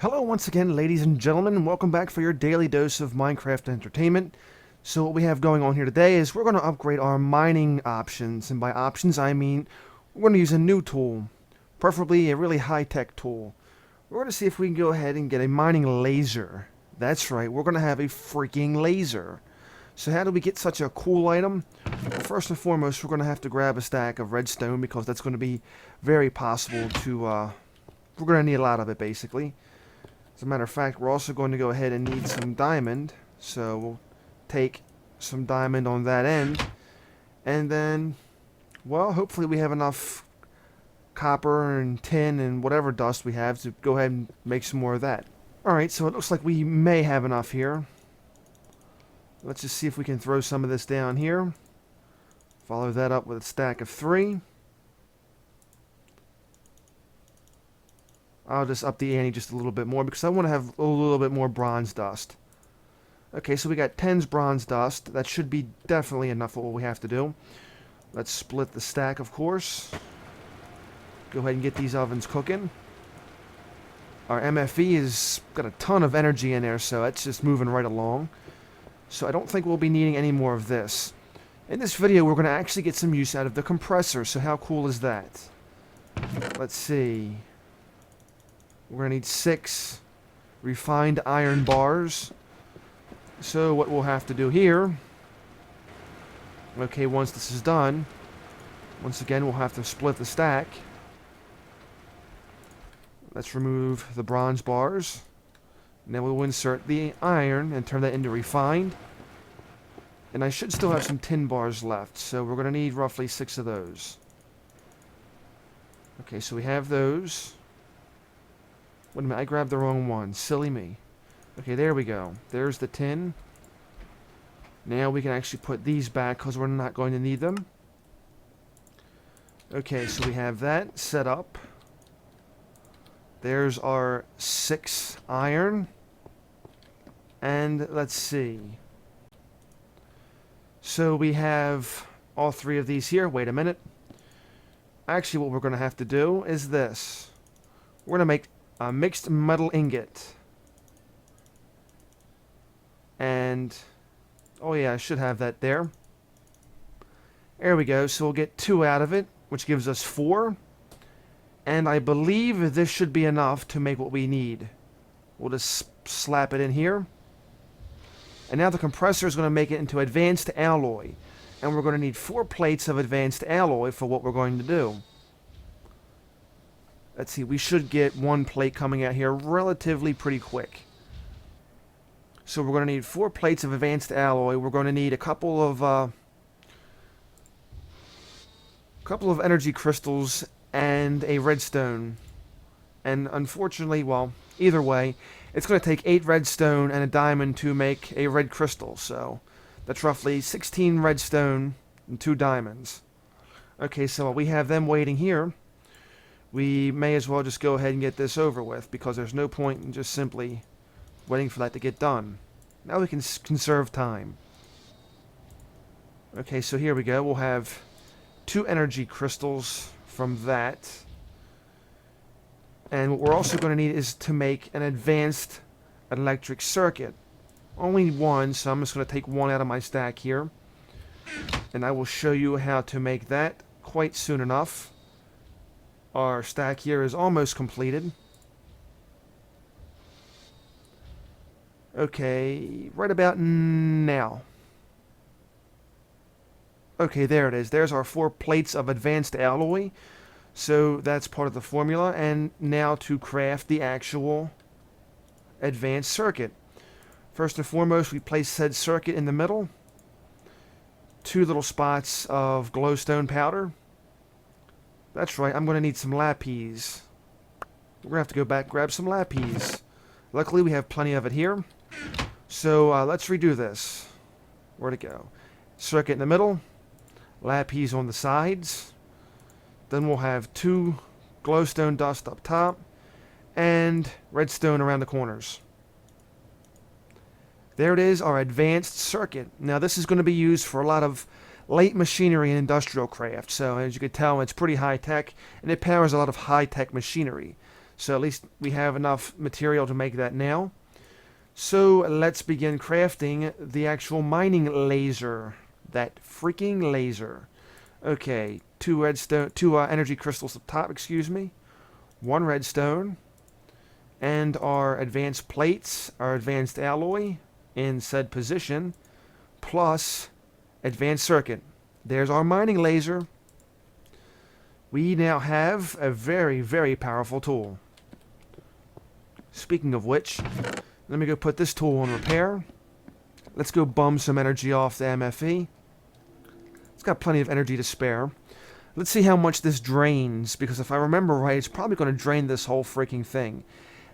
Hello once again, ladies and gentlemen, and welcome back for your daily dose of Minecraft entertainment. So what we have going on here today is we're going to upgrade our mining options, and by options I mean we're going to use a new tool, preferably a really high-tech tool. We're going to see if we can go ahead and get a mining laser. That's right, we're going to have a freaking laser. So how do we get such a cool item? Well, first and foremost, we're going to have to grab a stack of redstone because that's going to be very possible to, we're going to need a lot of it basically. As a matter of fact, we're also going to go ahead and need some diamond. So we'll take some diamond on that end. And then, well, hopefully we have enough copper and tin and whatever dust we have to go ahead and make some more of that. Alright, so it looks like we may have enough here. Let's just see if we can throw some of this down here. Follow that up with a stack of 3. I'll just up the ante just a little bit more because I want to have a little bit more bronze dust. Okay, so we got 10's bronze dust. That should be definitely enough for what we have to do. Let's split the stack, of course. Go ahead and get these ovens cooking. Our MFE has got a ton of energy in there, so it's just moving right along. So I don't think we'll be needing any more of this. In this video, we're going to actually get some use out of the compressor, so how cool is that? Let's see. We're going to need 6 refined iron bars. So what we'll have to do here, okay, once this is done, once again we'll have to split the stack. Let's remove the bronze bars. And then we'll insert the iron and turn that into refined. And I should still have some tin bars left, so we're going to need roughly 6 of those. Okay, so we have those. Wait a minute, I grabbed the wrong one. Silly me. Okay, there we go. There's the tin. Now we can actually put these back because we're not going to need them. Okay, so we have that set up. There's our 6 iron. And let's see. So we have all 3 of these here. Wait a minute. Actually, what we're going to have to do is this. We're going to make a mixed metal ingot. And, oh yeah, I should have that there. There we go. So we'll get 2 out of it, which gives us 4. And I believe this should be enough to make what we need. We'll just slap it in here. And now the compressor is going to make it into advanced alloy. And we're going to need 4 plates of advanced alloy for what we're going to do. Let's see, we should get 1 plate coming out here relatively pretty quick. So we're going to need 4 plates of advanced alloy. We're going to need a couple of energy crystals and a redstone. And unfortunately, well, either way, it's going to take 8 redstone and a diamond to make a red crystal. So that's roughly 16 redstone and 2 diamonds. Okay, so while we have them waiting here, we may as well just go ahead and get this over with because there's no point in just simply waiting for that to get done. Now we can conserve time. Okay, so here we go. We'll have 2 energy crystals from that. And what we're also going to need is to make an advanced electric circuit. Only 1, so I'm just going to take 1 out of my stack here. And I will show you how to make that quite soon enough. Our stack here is almost completed. Okay, right about now. Okay, there it is. There's our 4 plates of advanced alloy. So that's part of the formula. And now to craft the actual advanced circuit. First and foremost, we place said circuit in the middle. 2 little spots of glowstone powder. That's right, I'm going to need some lapis. We're going to have to go back and grab some lapis. Luckily, we have plenty of it here. So let's redo this. Where'd it go? Circuit in the middle. Lapis on the sides. Then we'll have 2 glowstone dust up top. And redstone around the corners. There it is, our advanced circuit. Now this is going to be used for a lot of light machinery and industrial craft. So as you can tell, it's pretty high tech, and it powers a lot of high tech machinery. So at least we have enough material to make that now. So let's begin crafting the actual mining laser. That freaking laser. Okay, two energy crystals up top, excuse me. One redstone. And our advanced plates, our advanced alloy in said position, plus advanced circuit. There's our mining laser. We now have a very, very powerful tool. Speaking of which, let me go put this tool on repair. Let's go bum some energy off the MFE. It's got plenty of energy to spare. Let's see how much this drains, because if I remember right, it's probably going to drain this whole freaking thing.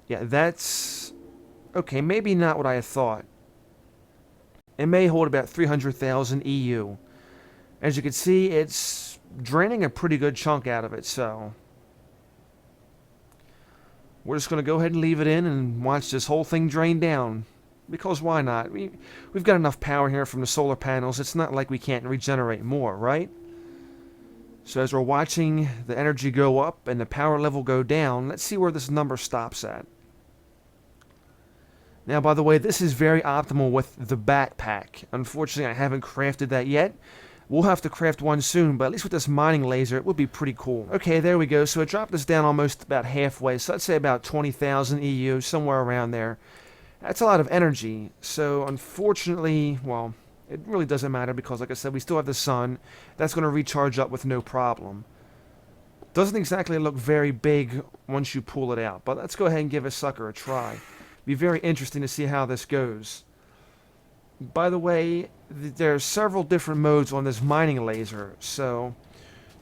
Yeah, that's... okay, maybe not what I had thought. It may hold about 300,000 EU. As you can see, it's draining a pretty good chunk out of it, so... we're just going to go ahead and leave it in and watch this whole thing drain down. Because why not? We've got enough power here from the solar panels. It's not like we can't regenerate more, right? So as we're watching the energy go up and the power level go down, let's see where this number stops at. Now, by the way, this is very optimal with the bat pack. Unfortunately, I haven't crafted that yet. We'll have to craft one soon, but at least with this mining laser, it would be pretty cool. Okay, there we go. So it dropped us down almost about halfway. So let's say about 20,000 EU, somewhere around there. That's a lot of energy. So unfortunately, well, it really doesn't matter because, like I said, we still have the sun. That's going to recharge up with no problem. Doesn't exactly look very big once you pull it out, but let's go ahead and give this sucker a try. Be very interesting to see how this goes. By the way, there's several different modes on this mining laser, so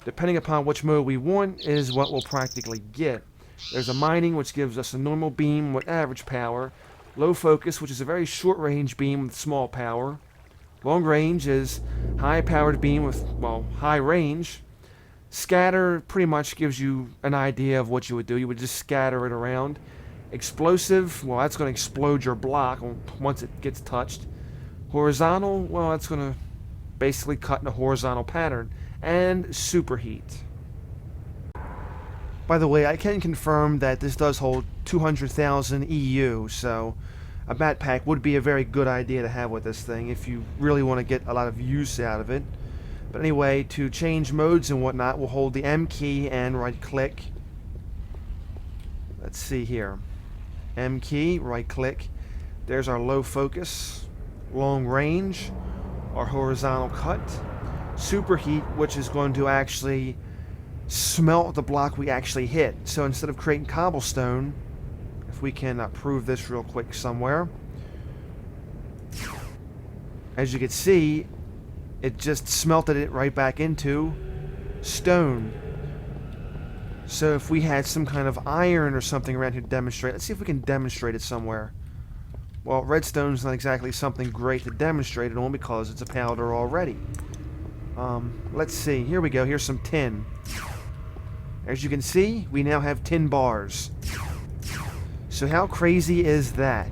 depending upon which mode we want is what we'll practically get. There's a mining, which gives us a normal beam with average power. Low focus, which is a very short range beam with small power. Long range is high powered beam with, well, high range. Scatter pretty much gives you an idea of what you would do. You would just scatter it around. Explosive, well, that's going to explode your block once it gets touched. Horizontal, well, that's going to basically cut in a horizontal pattern. And superheat. By the way, I can confirm that this does hold 200,000 EU, so a bat pack would be a very good idea to have with this thing if you really want to get a lot of use out of it. But anyway, to change modes and whatnot, we'll hold the M key and right click. Let's see here. M key, right click. There's our low focus, long range, our horizontal cut, superheat, which is going to actually smelt the block we actually hit. So instead of creating cobblestone, if we can prove this real quick somewhere, as you can see, it just smelted it right back into stone. So if we had some kind of iron or something around here to demonstrate, let's see if we can demonstrate it somewhere. Well, redstone's not exactly something great to demonstrate it on because it's a powder already. Let's see. Here we go. Here's some tin. As you can see, we now have tin bars. So how crazy is that?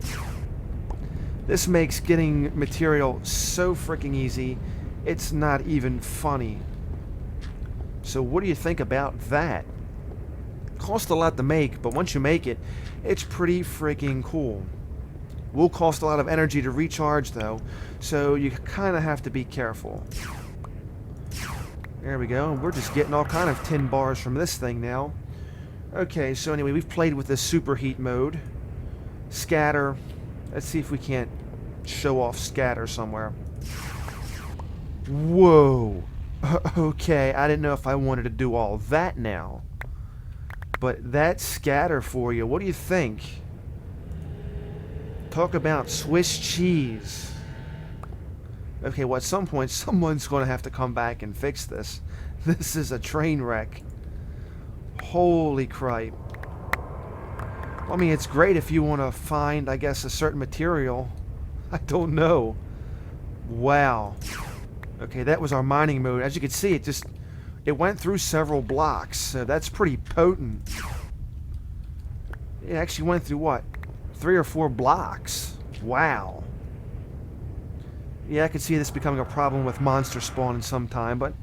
This makes getting material so freaking easy, it's not even funny. So what do you think about that? Cost a lot to make, but once you make it, it's pretty freaking cool. Will cost a lot of energy to recharge though, so you kind of have to be careful. There we go. We're just getting all kind of tin bars from this thing now. Okay, so anyway, we've played with this superheat mode. Scatter. Let's see if we can't show off scatter somewhere. Whoa. Okay, I didn't know if I wanted to do all that now. But that's scatter for you. What do you think? Talk about Swiss cheese. Okay, well, at some point, someone's going to have to come back and fix this. This is a train wreck. Holy cripe. Well, I mean, it's great if you want to find, I guess, a certain material. I don't know. Wow. Okay, that was our mining mode. As you can see, it went through several blocks. So that's pretty potent. It actually went through, what, 3 or 4 blocks? Wow. Yeah, I could see this becoming a problem with monster spawn in some time, but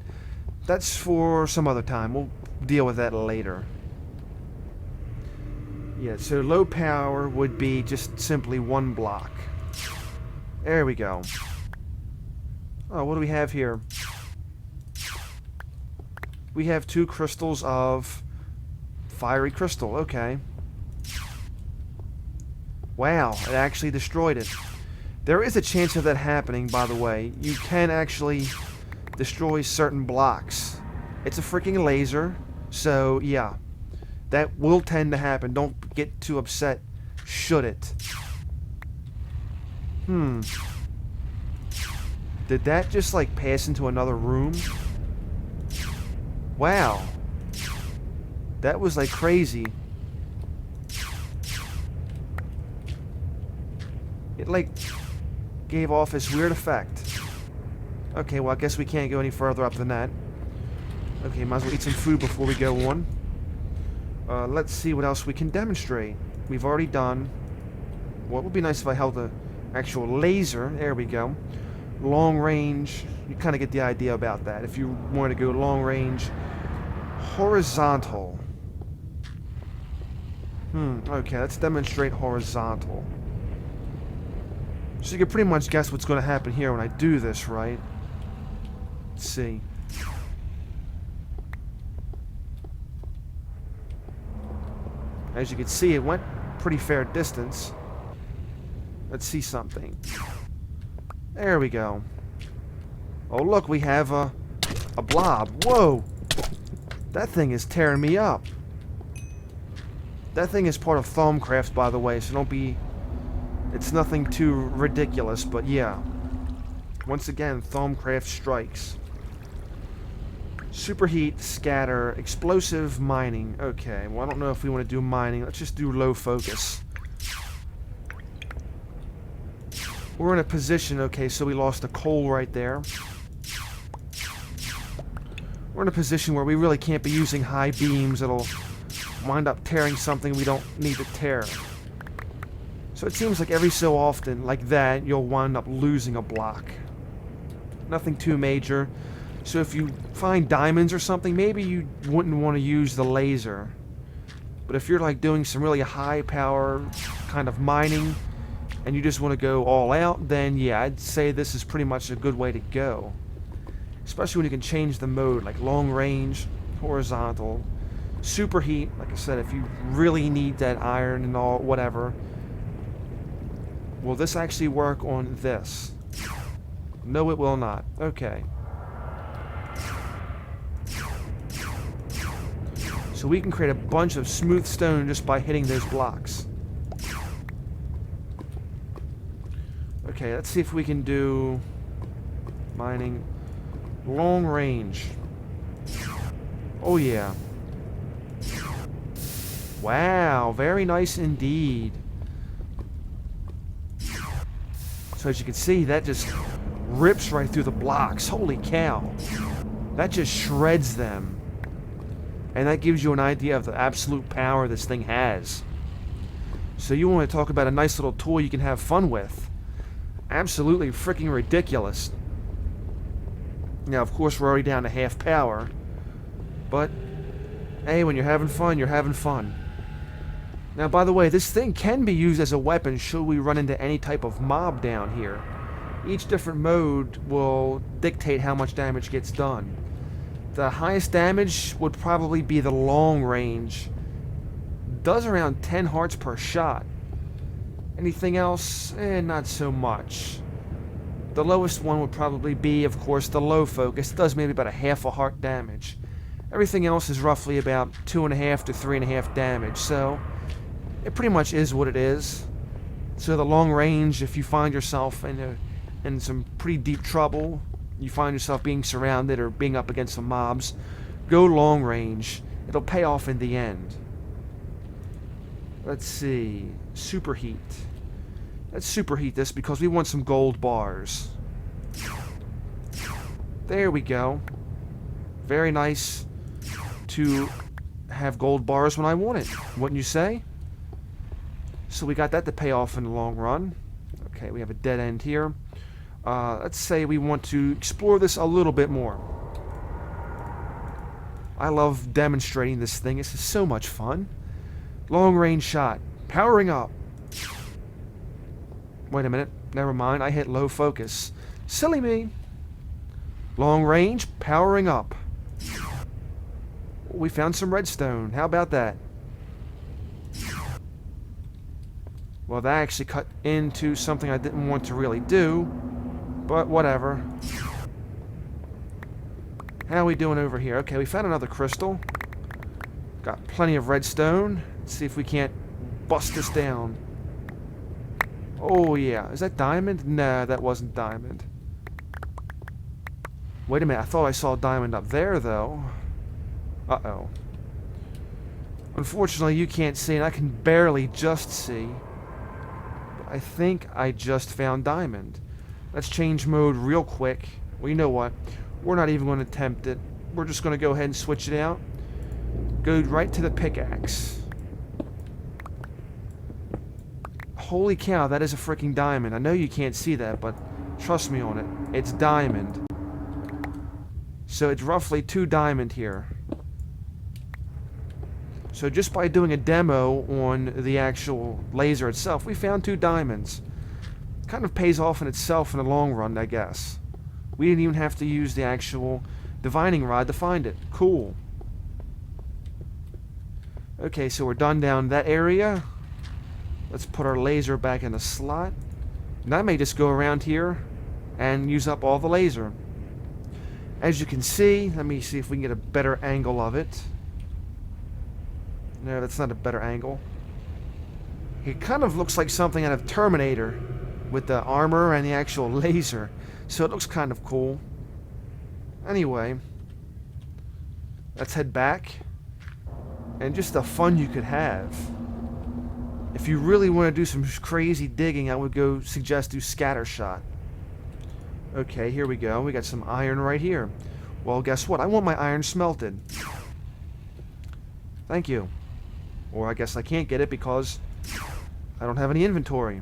that's for some other time. We'll deal with that later. Yeah, so low power would be just simply one block. There we go. Oh, what do we have here? We have 2 crystals of fiery crystal. Okay. Wow, it actually destroyed it. There is a chance of that happening, by the way. You can actually destroy certain blocks. It's a freaking laser, so yeah. That will tend to happen. Don't get too upset should it. Did that just like pass into another room? Wow. That was like crazy. It like gave off this weird effect. Okay, well I guess we can't go any further up than that. Okay, might as well eat some food before we go on. Let's see what else we can demonstrate. We've already done... Well, it would be nice if I held the actual laser. There we go. Long range. You kind of get the idea about that. If you want to go long range. Horizontal. Okay, let's demonstrate horizontal. So you can pretty much guess what's going to happen here when I do this, right? Let's see. As you can see, it went pretty fair distance. Let's see something. There we go. Oh, look, we have a blob. Whoa! That thing is tearing me up. That thing is part of Thaumcraft, by the way, so don't be... It's nothing too ridiculous, but yeah. Once again, Thaumcraft strikes. Superheat, scatter, explosive, mining. Okay, well, I don't know if we want to do mining. Let's just do low focus. We're in a position, okay, so we lost a coal right there. We're in a position where we really can't be using high beams that'll wind up tearing something we don't need to tear. So it seems like every so often, like that, you'll wind up losing a block. Nothing too major. So if you find diamonds or something, maybe you wouldn't want to use the laser. But if you're like doing some really high power kind of mining and you just want to go all out, then yeah, I'd say this is pretty much a good way to go. Especially when you can change the mode, like long range, horizontal, superheat. Like I said, if you really need that iron and all, whatever. Will this actually work on this? No, it will not. Okay. So we can create a bunch of smooth stone just by hitting those blocks. Okay, let's see if we can do mining long range. Oh yeah. Wow, very nice indeed. So as you can see, that just rips right through the blocks. Holy cow. That just shreds them. And that gives you an idea of the absolute power this thing has. So you want to talk about a nice little toy you can have fun with. Absolutely freaking ridiculous. Now, of course, we're already down to half power. But, hey, when you're having fun, you're having fun. Now, by the way, this thing can be used as a weapon should we run into any type of mob down here. Each different mode will dictate how much damage gets done. The highest damage would probably be the long range. Does around 10 hearts per shot. Anything else? Not so much. The lowest one would probably be, of course, the low focus. It does maybe about a half a heart damage. Everything else is roughly about 2.5 to 3.5 damage, so it pretty much is what it is. So the long range, if you find yourself in some pretty deep trouble, you find yourself being surrounded or being up against some mobs, go long range. It'll pay off in the end. Let's see. Superheat. Let's superheat this because we want some gold bars. There we go. Very nice to have gold bars when I want it, wouldn't you say? So we got that to pay off in the long run. Okay, we have a dead end here. Let's say we want to explore this a little bit more. I love demonstrating this thing. This is so much fun. Long range shot. Powering up. Wait a minute. Never mind. I hit low focus. Silly me. Long range. Powering up. We found some redstone. How about that? Well, that actually cut into something I didn't want to really do. But whatever. How are we doing over here? Okay, we found another crystal. Got plenty of redstone. Let's see if we can't bust this down. Oh, yeah. Is that diamond? Nah, that wasn't diamond. Wait a minute. I thought I saw diamond up there, though. Uh-oh. Unfortunately, you can't see, and I can barely just see. But I think I just found diamond. Let's change mode real quick. Well, you know what? We're not even going to attempt it. We're just going to go ahead and switch it out. Go right to the pickaxe. Holy cow, that is a freaking diamond. I know you can't see that, but trust me on it. It's diamond. So it's roughly 2 diamond here. So just by doing a demo on the actual laser itself, we found 2 diamonds. Kind of pays off in itself in the long run, I guess. We didn't even have to use the actual divining rod to find it. Cool. Okay, so we're done down that area. Let's put our laser back in the slot. And I may just go around here and use up all the laser. As you can see, let me see if we can get a better angle of it. No, that's not a better angle. It kind of looks like something out of Terminator with the armor and the actual laser. So it looks kind of cool. Anyway, let's head back. And just the fun you could have. If you really want to do some crazy digging, I would go suggest do scatter shot. Okay, here we go. We got some iron right here. Well, guess what? I want my iron smelted. Thank you. Or I guess I can't get it because I don't have any inventory.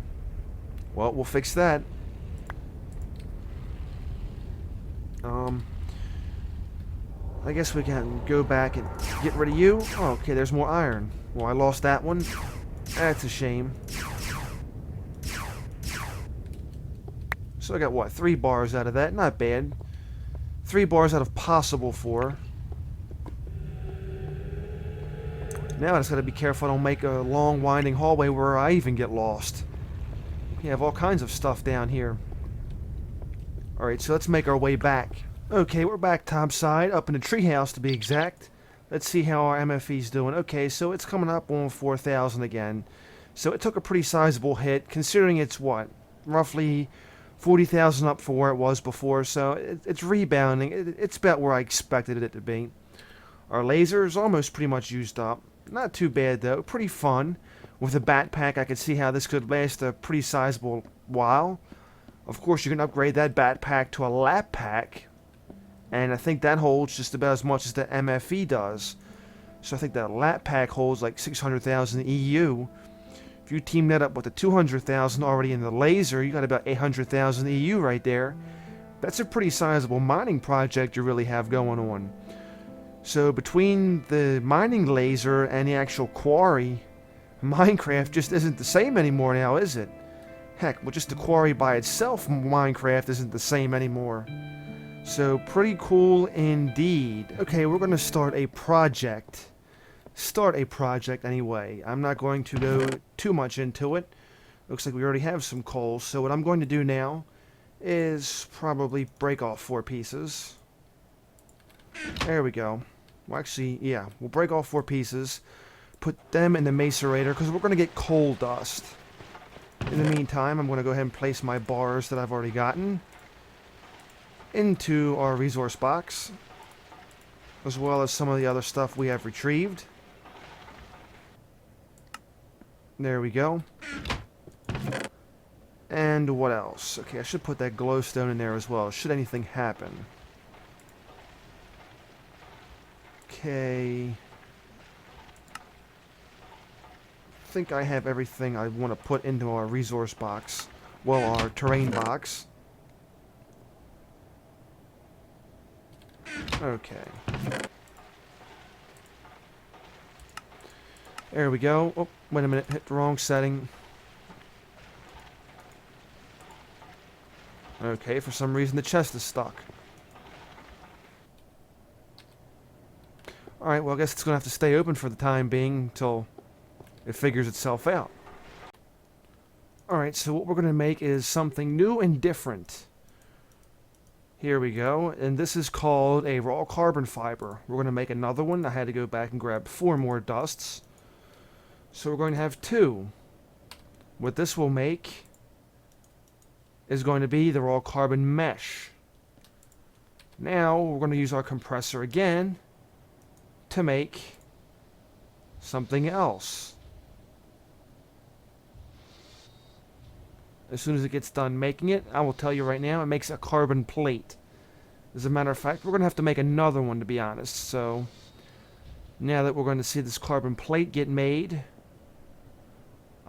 Well, we'll fix that. I guess we can go back and get rid of you. Oh, okay, there's more iron. Well, I lost that one. That's a shame. So I got, what, 3 bars out of that? Not bad. 3 bars out of possible 4. Now I just gotta be careful I don't make a long winding hallway where I even get lost. We have all kinds of stuff down here. Alright, so let's make our way back. Okay, we're back topside, up in the treehouse to be exact. Let's see how our MFE's doing. Okay, so it's coming up on 4,000 again. So it took a pretty sizable hit, considering it's what? Roughly 40,000 up from where it was before, so it's rebounding. It's about where I expected it to be. Our laser is almost pretty much used up. Not too bad, though. Pretty fun. With the backpack, I could see how this could last a pretty sizable while. Of course, you can upgrade that backpack to a lap pack. And I think that holds just about as much as the MFE does. So I think that lap pack holds like 600,000 EU. If you team that up with the 200,000 already in the laser, you got about 800,000 EU right there. That's a pretty sizable mining project you really have going on. So between the mining laser and the actual quarry, Minecraft just isn't the same anymore now, is it? Heck, well, just the quarry by itself, Minecraft isn't the same anymore. So, pretty cool indeed. Okay, we're going to start a project. Start a project anyway. I'm not going to go too much into it. Looks like we already have some coal. So what I'm going to do now is probably break off 4 pieces. There we go. Well, actually, yeah, we'll break off 4 pieces. Put them in the macerator because we're going to get coal dust. In the meantime, I'm going to go ahead and place my bars that I've already gotten into our resource box, as well as some of the other stuff we have retrieved. There we go. And what else? Okay, I should put that glowstone in there as well, should anything happen. Okay. I think I have everything I want to put into our resource box. Well, our terrain box. Okay. There we go. Oh, wait a minute. Hit the wrong setting. Okay, for some reason the chest is stuck. Alright, well I guess it's going to have to stay open for the time being until it figures itself out. Alright, so what we're going to make is something new and different. Here we go, and this is called a raw carbon fiber. We're going to make another one. I had to go back and grab 4 more dusts. So we're going to have 2. What this will make is going to be the raw carbon mesh. Now we're going to use our compressor again to make something else. As soon as it gets done making it, I will tell you right now, it makes a carbon plate. As a matter of fact, we're going to have to make another one, to be honest. So now that we're going to see this carbon plate get made,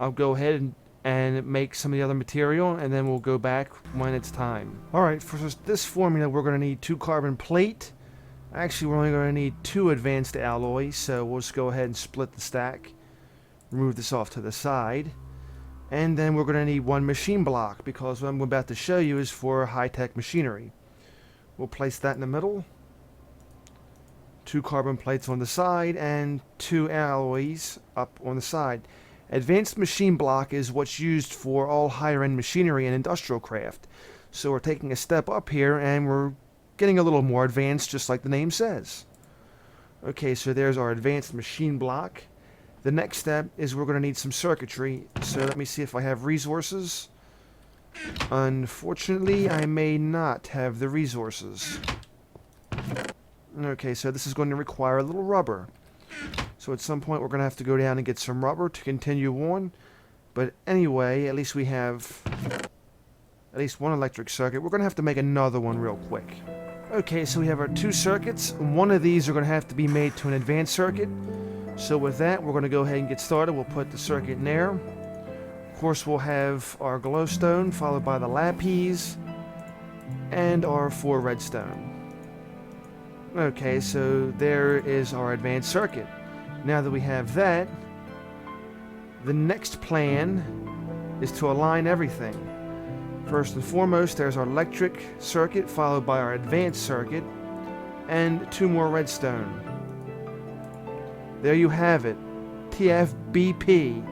I'll go ahead and make some of the other material, and then we'll go back when it's time. Alright, for this formula, we're going to need 2 carbon plate. Actually, we're only going to need 2 advanced alloys, so we'll just go ahead and split the stack. Remove this off to the side. And then we're going to need 1 machine block, because what I'm about to show you is for high-tech machinery. We'll place that in the middle. 2 carbon plates on the side, and 2 alloys up on the side. Advanced machine block is what's used for all higher-end machinery and industrial craft. So we're taking a step up here, and we're getting a little more advanced, just like the name says. Okay, so there's our advanced machine block. The next step is we're going to need some circuitry. So let me see if I have resources. Unfortunately, I may not have the resources. Okay, so this is going to require a little rubber. So at some point we're going to have to go down and get some rubber to continue on. But anyway, at least we have at least 1 electric circuit. We're going to have to make another one real quick. Okay, so we have our 2 circuits. One of these are going to have to be made to an advanced circuit. So with that, we're going to go ahead and get started. We'll put the circuit in there. Of course, we'll have our glowstone, followed by the lapis, and our 4 redstone. Okay, so there is our advanced circuit. Now that we have that, the next plan is to align everything. First and foremost, there's our electric circuit, followed by our advanced circuit, and 2 more redstone. There you have it, TFBP.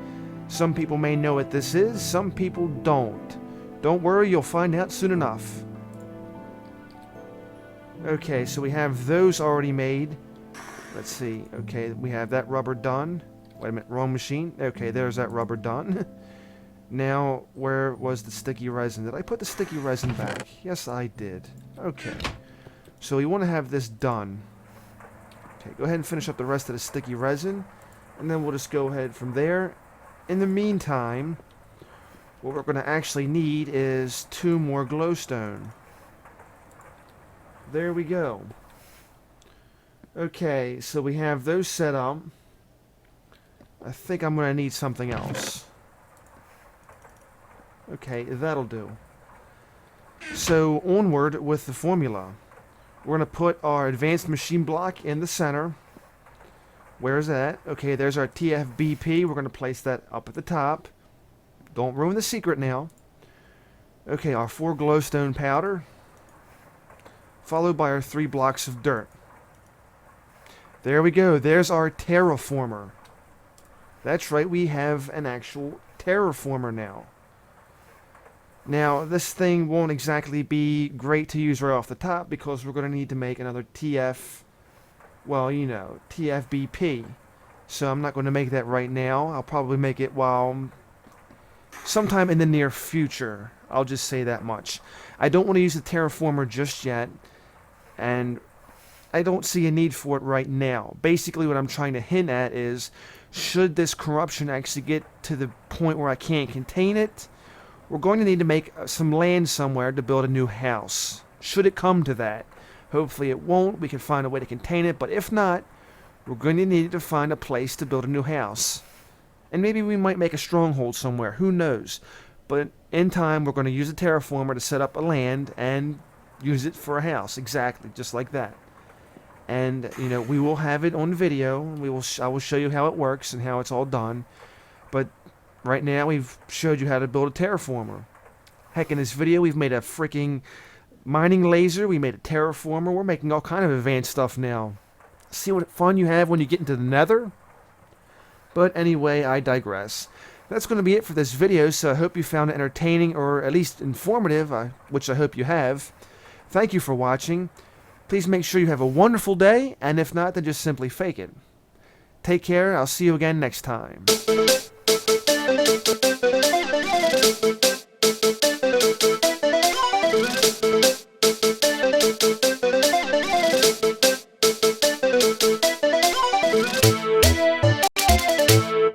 Some people may know what this is, some people don't. Don't worry, you'll find out soon enough. Okay, so we have those already made. Let's see, okay, we have that rubber done. Wait a minute, wrong machine. Okay, there's that rubber done. Now, where was the sticky resin? Did I put the sticky resin back? Yes, I did. Okay, so we want to have this done. Okay, go ahead and finish up the rest of the sticky resin, and then we'll just go ahead from there. In the meantime, what we're going to actually need is 2 more glowstone. There we go. Okay, so we have those set up. I think I'm going to need something else. Okay, that'll do. So, onward with the formula. We're going to put our advanced machine block in the center. Where's that? Okay, there's our TFBP. We're going to place that up at the top. Don't ruin the secret now. Okay, our 4 glowstone powder, followed by our 3 blocks of dirt. There we go. There's our terraformer. That's right, we have an actual terraformer now. Now, this thing won't exactly be great to use right off the top, because we're going to need to make another TFBP. So I'm not going to make that right now. I'll probably make it sometime in the near future. I'll just say that much. I don't want to use the terraformer just yet, and I don't see a need for it right now. Basically, what I'm trying to hint at is, should this corruption actually get to the point where I can't contain it, we're going to need to make some land somewhere to build a new house. Should it come to that. Hopefully it won't. We can find a way to contain it. But if not, we're going to need to find a place to build a new house. And maybe we might make a stronghold somewhere. Who knows? But in time, we're going to use a terraformer to set up a land and use it for a house. Exactly, just like that. and we will have it on video. I will show you how it works and how it's all done. But right now we've showed you how to build a terraformer. Heck, in this video we've made a freaking mining laser, we made a terraformer, we're making all kind of advanced stuff now. See what fun you have when you get into the nether? But anyway, I digress. That's going to be it for this video, so I hope you found it entertaining or at least informative, which I hope you have. Thank you for watching. Please make sure you have a wonderful day, and if not, then just simply fake it. Take care, I'll see you again next time.